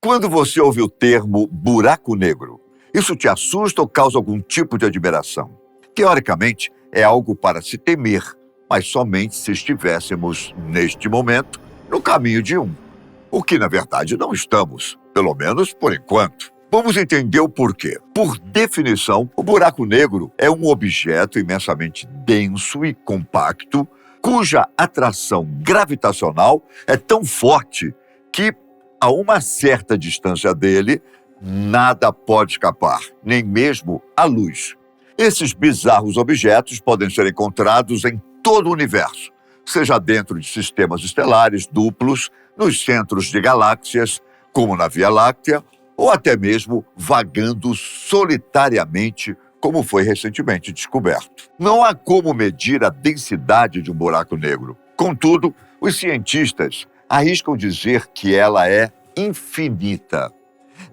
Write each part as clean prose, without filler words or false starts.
Quando você ouve o termo buraco negro, isso te assusta ou causa algum tipo de admiração? Teoricamente, é algo para se temer, mas somente se estivéssemos, neste momento, no caminho de um. O que, na verdade, não estamos, pelo menos por enquanto. Vamos entender o porquê. Por definição, o buraco negro é um objeto imensamente denso e compacto, cuja atração gravitacional é tão forte que, a uma certa distância dele, nada pode escapar, nem mesmo a luz. Esses bizarros objetos podem ser encontrados em todo o universo, seja dentro de sistemas estelares duplos, nos centros de galáxias, como na Via Láctea, ou até mesmo vagando solitariamente, como foi recentemente descoberto. Não há como medir a densidade de um buraco negro. Contudo, os cientistas arriscam dizer que ela é infinita.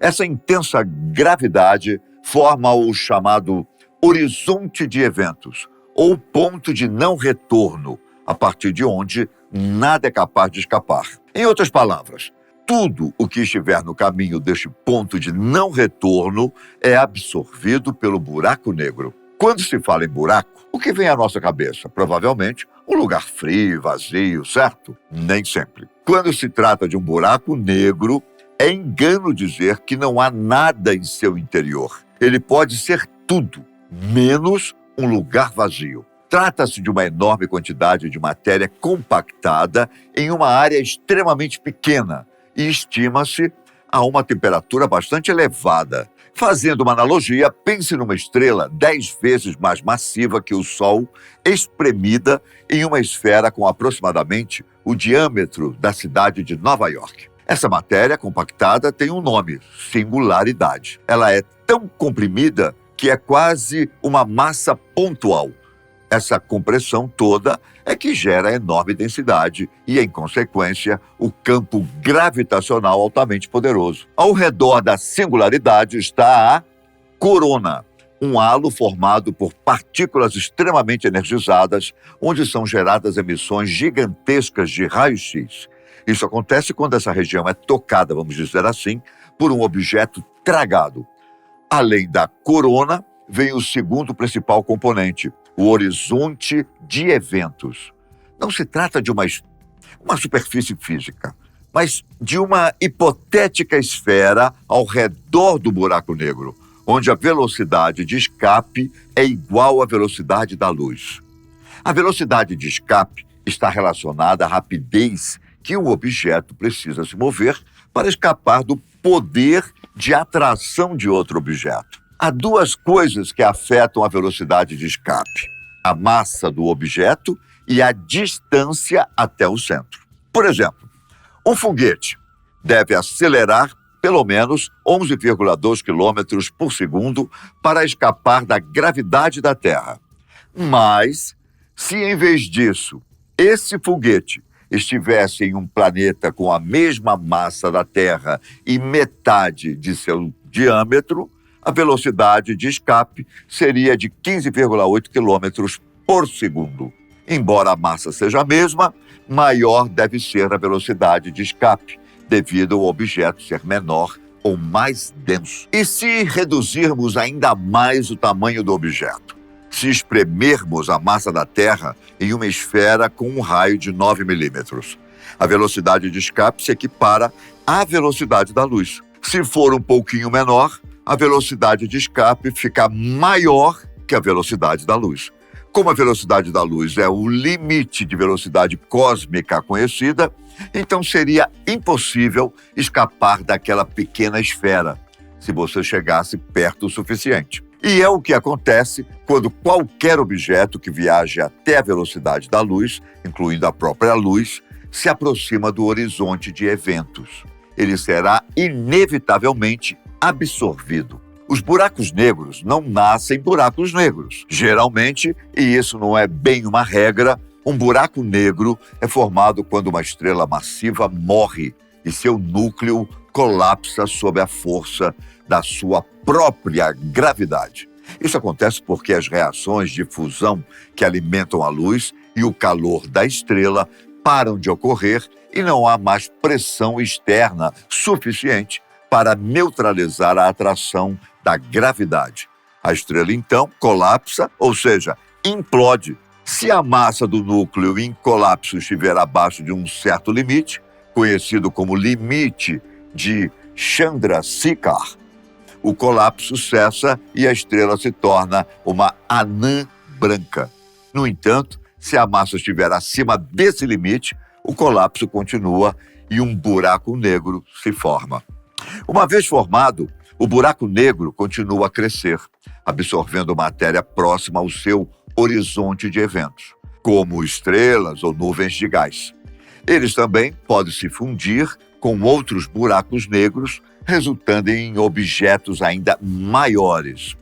Essa intensa gravidade forma o chamado horizonte de eventos, ou ponto de não retorno, a partir de onde nada é capaz de escapar. Em outras palavras, tudo o que estiver no caminho deste ponto de não retorno é absorvido pelo buraco negro. Quando se fala em buraco, o que vem à nossa cabeça? Provavelmente um lugar frio, vazio, certo? Nem sempre. Quando se trata de um buraco negro, é engano dizer que não há nada em seu interior. Ele pode ser tudo, menos um lugar vazio. Trata-se de uma enorme quantidade de matéria compactada em uma área extremamente pequena e estima-se a uma temperatura bastante elevada. Fazendo uma analogia, pense numa estrela 10 vezes mais massiva que o Sol, espremida em uma esfera com aproximadamente o diâmetro da cidade de Nova York. Essa matéria compactada tem um nome, singularidade. Ela é tão comprimida que é quase uma massa pontual. Essa compressão toda é que gera enorme densidade e, em consequência, o campo gravitacional altamente poderoso. Ao redor da singularidade está a corona, um halo formado por partículas extremamente energizadas, onde são geradas emissões gigantescas de raio-x. Isso acontece quando essa região é tocada, vamos dizer assim, por um objeto tragado. Além da corona, vem o segundo principal componente, o horizonte de eventos. Não se trata de uma superfície física, mas de uma hipotética esfera ao redor do buraco negro, onde a velocidade de escape é igual à velocidade da luz. A velocidade de escape está relacionada à rapidez que o objeto precisa se mover para escapar do poder de atração de outro objeto. Há duas coisas que afetam a velocidade de escape: a massa do objeto e a distância até o centro. Por exemplo, um foguete deve acelerar pelo menos 11,2 km por segundo para escapar da gravidade da Terra. Mas, se em vez disso, esse foguete estivesse em um planeta com a mesma massa da Terra e metade de seu diâmetro, a velocidade de escape seria de 15,8 km por segundo. Embora a massa seja a mesma, maior deve ser a velocidade de escape, devido ao objeto ser menor ou mais denso. E se reduzirmos ainda mais o tamanho do objeto? Se espremermos a massa da Terra em uma esfera com um raio de 9 milímetros, a velocidade de escape se equipara à velocidade da luz. Se for um pouquinho menor, a velocidade de escape fica maior que a velocidade da luz. Como a velocidade da luz é o limite de velocidade cósmica conhecida, então seria impossível escapar daquela pequena esfera, se você chegasse perto o suficiente. E é o que acontece quando qualquer objeto que viaje até a velocidade da luz, incluindo a própria luz, se aproxima do horizonte de eventos. Ele será inevitavelmente absorvido. Os buracos negros não nascem buracos negros. Geralmente, e isso não é bem uma regra, um buraco negro é formado quando uma estrela massiva morre e seu núcleo colapsa sob a força da sua própria gravidade. Isso acontece porque as reações de fusão que alimentam a luz e o calor da estrela param de ocorrer e não há mais pressão externa suficiente para neutralizar a atração da gravidade. A estrela, então, colapsa, ou seja, implode. Se a massa do núcleo em colapso estiver abaixo de um certo limite, conhecido como limite de Chandrasekhar, o colapso cessa e a estrela se torna uma anã branca. No entanto, se a massa estiver acima desse limite, o colapso continua e um buraco negro se forma. Uma vez formado, o buraco negro continua a crescer, absorvendo matéria próxima ao seu horizonte de eventos, como estrelas ou nuvens de gás. Eles também podem se fundir com outros buracos negros, resultando em objetos ainda maiores.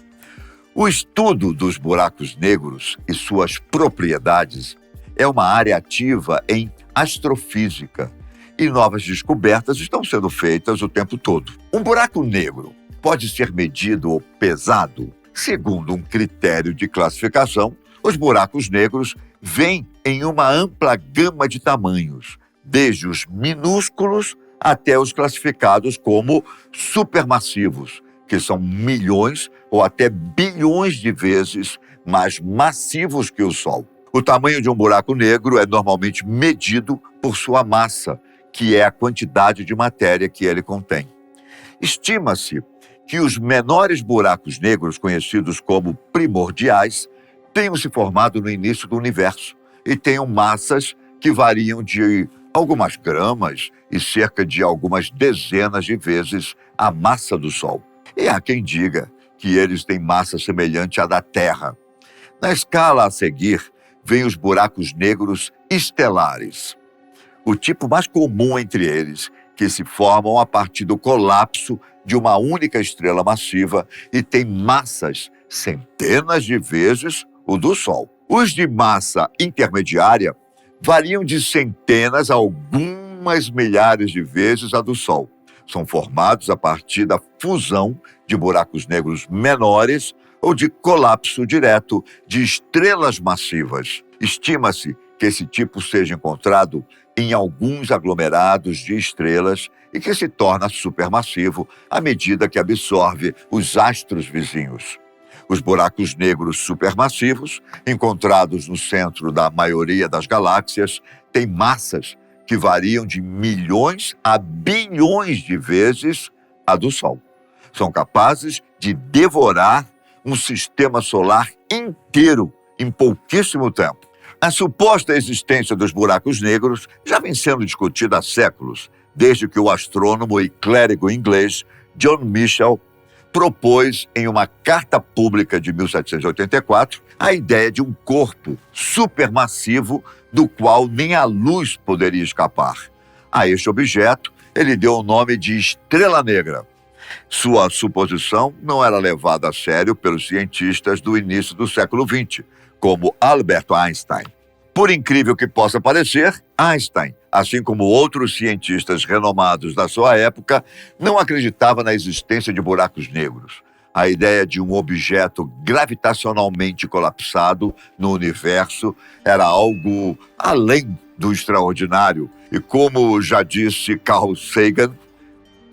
O estudo dos buracos negros e suas propriedades é uma área ativa em astrofísica e novas descobertas estão sendo feitas o tempo todo. Um buraco negro pode ser medido ou pesado segundo um critério de classificação. Os buracos negros vêm em uma ampla gama de tamanhos, desde os minúsculos até os classificados como supermassivos, que são milhões ou até bilhões de vezes mais massivos que o Sol. O tamanho de um buraco negro é normalmente medido por sua massa, que é a quantidade de matéria que ele contém. Estima-se que os menores buracos negros, conhecidos como primordiais, tenham se formado no início do universo e tenham massas que variam de algumas gramas e cerca de algumas dezenas de vezes a massa do Sol. E há quem diga que eles têm massa semelhante à da Terra. Na escala a seguir, vêm os buracos negros estelares. O tipo mais comum entre eles, que se formam a partir do colapso de uma única estrela massiva e tem massas centenas de vezes o do Sol. Os de massa intermediária variam de centenas a algumas milhares de vezes a do Sol. São formados a partir da fusão de buracos negros menores ou de colapso direto de estrelas massivas. Estima-se que esse tipo seja encontrado em alguns aglomerados de estrelas e que se torna supermassivo à medida que absorve os astros vizinhos. Os buracos negros supermassivos, encontrados no centro da maioria das galáxias, têm massas que variam de milhões a bilhões de vezes a do Sol. São capazes de devorar um sistema solar inteiro em pouquíssimo tempo. A suposta existência dos buracos negros já vem sendo discutida há séculos, desde que o astrônomo e clérigo inglês John Michell propôs em uma carta pública de 1784 a ideia de um corpo supermassivo do qual nem a luz poderia escapar. A este objeto, ele deu o nome de Estrela Negra. Sua suposição não era levada a sério pelos cientistas do início do século XX, como Albert Einstein. Por incrível que possa parecer, Einstein, assim como outros cientistas renomados da sua época, não acreditava na existência de buracos negros. A ideia de um objeto gravitacionalmente colapsado no universo era algo além do extraordinário. E como já disse Carl Sagan,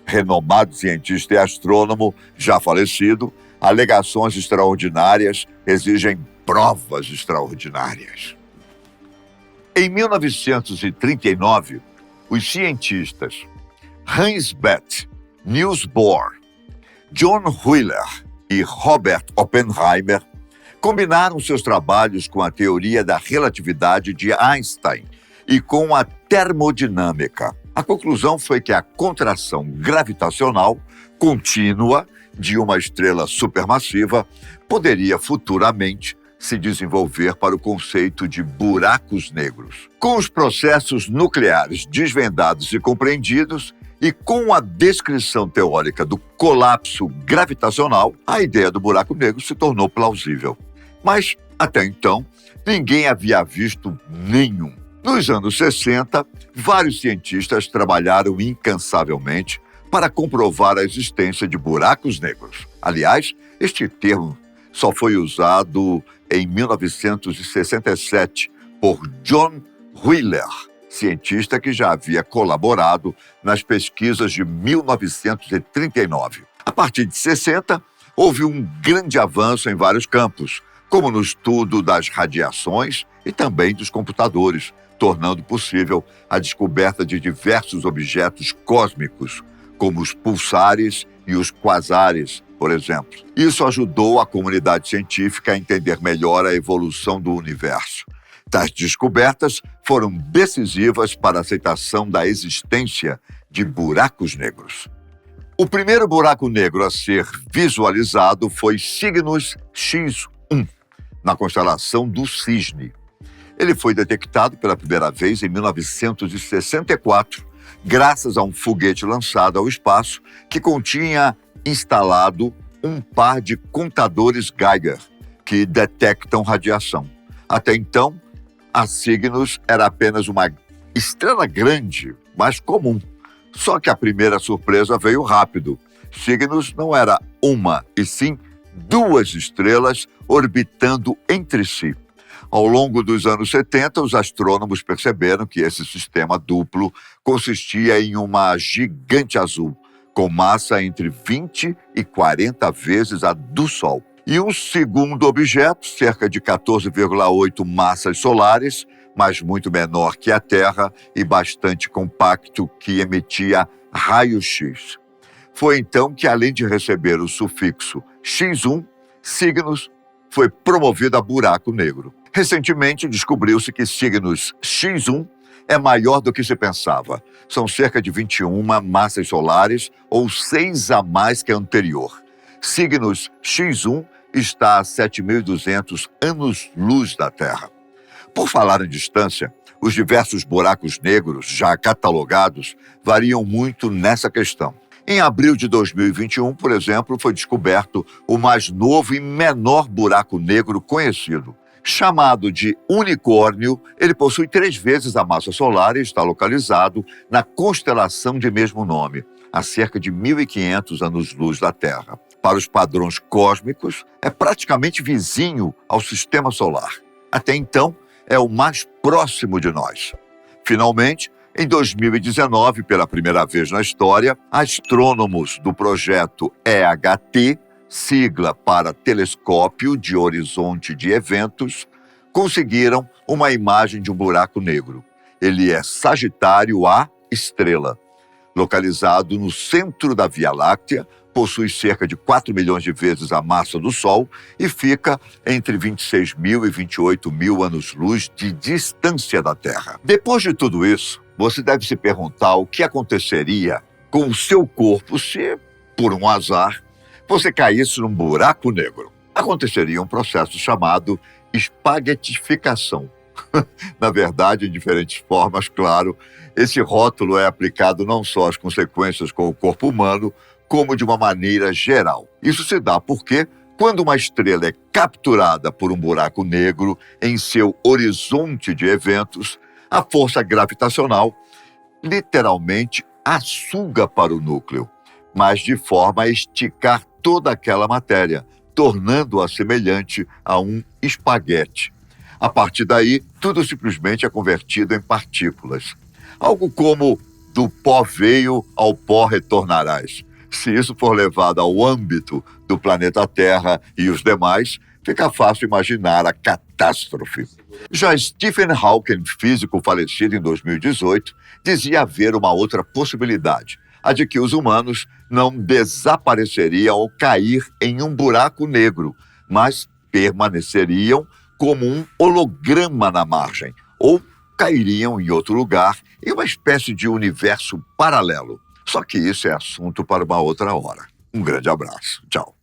renomado cientista e astrônomo já falecido, alegações extraordinárias exigem provas extraordinárias. Em 1939, os cientistas Heinz Bethe, Niels Bohr, John Wheeler e Robert Oppenheimer combinaram seus trabalhos com a teoria da relatividade de Einstein e com a termodinâmica. A conclusão foi que a contração gravitacional contínua de uma estrela supermassiva poderia futuramente se desenvolver para o conceito de buracos negros. Com os processos nucleares desvendados e compreendidos, e com a descrição teórica do colapso gravitacional, a ideia do buraco negro se tornou plausível. Mas, até então, ninguém havia visto nenhum. Nos anos 60, vários cientistas trabalharam incansavelmente para comprovar a existência de buracos negros. Aliás, este termo só foi usado em 1967 por John Wheeler, cientista que já havia colaborado nas pesquisas de 1939. A partir de 60, houve um grande avanço em vários campos, como no estudo das radiações e também dos computadores, tornando possível a descoberta de diversos objetos cósmicos, como os pulsares e os quasares, por exemplo. Isso ajudou a comunidade científica a entender melhor a evolução do universo. Tais descobertas foram decisivas para a aceitação da existência de buracos negros. O primeiro buraco negro a ser visualizado foi Cygnus X1, na constelação do Cisne. Ele foi detectado pela primeira vez em 1964, graças a um foguete lançado ao espaço que continha instalado um par de contadores Geiger, que detectam radiação. Até então, a Cygnus era apenas uma estrela grande, mas comum. Só que a primeira surpresa veio rápido. Cygnus não era uma, e sim duas estrelas orbitando entre si. Ao longo dos anos 70, os astrônomos perceberam que esse sistema duplo consistia em uma gigante azul, com massa entre 20 e 40 vezes a do Sol. E um segundo objeto, cerca de 14,8 massas solares, mas muito menor que a Terra e bastante compacto, que emitia raio-x. Foi então que, além de receber o sufixo X1, Cygnus foi promovido a buraco negro. Recentemente, descobriu-se que Cygnus X1 é maior do que se pensava. São cerca de 21 massas solares, ou 6 a mais que a anterior. Cygnus X1 está a 7.200 anos-luz da Terra. Por falar em distância, os diversos buracos negros já catalogados variam muito nessa questão. Em abril de 2021, por exemplo, foi descoberto o mais novo e menor buraco negro conhecido. Chamado de Unicórnio, ele possui 3 vezes a massa solar e está localizado na constelação de mesmo nome, a cerca de 1.500 anos-luz da Terra. Para os padrões cósmicos, é praticamente vizinho ao Sistema Solar. Até então, é o mais próximo de nós. Finalmente, em 2019, pela primeira vez na história, astrônomos do projeto EHT, sigla para Telescópio de Horizonte de Eventos, conseguiram uma imagem de um buraco negro. Ele é Sagitário A estrela. Localizado no centro da Via Láctea, possui cerca de 4 milhões de vezes a massa do Sol e fica entre 26 mil e 28 mil anos-luz de distância da Terra. Depois de tudo isso, você deve se perguntar o que aconteceria com o seu corpo se, por um azar, você caísse num buraco negro. Aconteceria um processo chamado espaguetificação. Na verdade, em diferentes formas, claro, esse rótulo é aplicado não só às consequências com o corpo humano, como de uma maneira geral. Isso se dá porque, quando uma estrela é capturada por um buraco negro em seu horizonte de eventos, a força gravitacional literalmente a suga para o núcleo, mas de forma a esticar toda aquela matéria, tornando-a semelhante a um espaguete. A partir daí, tudo simplesmente é convertido em partículas. Algo como do pó veio, ao pó retornarás. Se isso for levado ao âmbito do planeta Terra e os demais, fica fácil imaginar a catástrofe. Já Stephen Hawking, físico falecido em 2018, dizia haver uma outra possibilidade, a de que os humanos não desapareceriam ao cair em um buraco negro, mas permaneceriam como um holograma na margem, ou cairiam em outro lugar, em uma espécie de universo paralelo. Só que isso é assunto para uma outra hora. Um grande abraço. Tchau.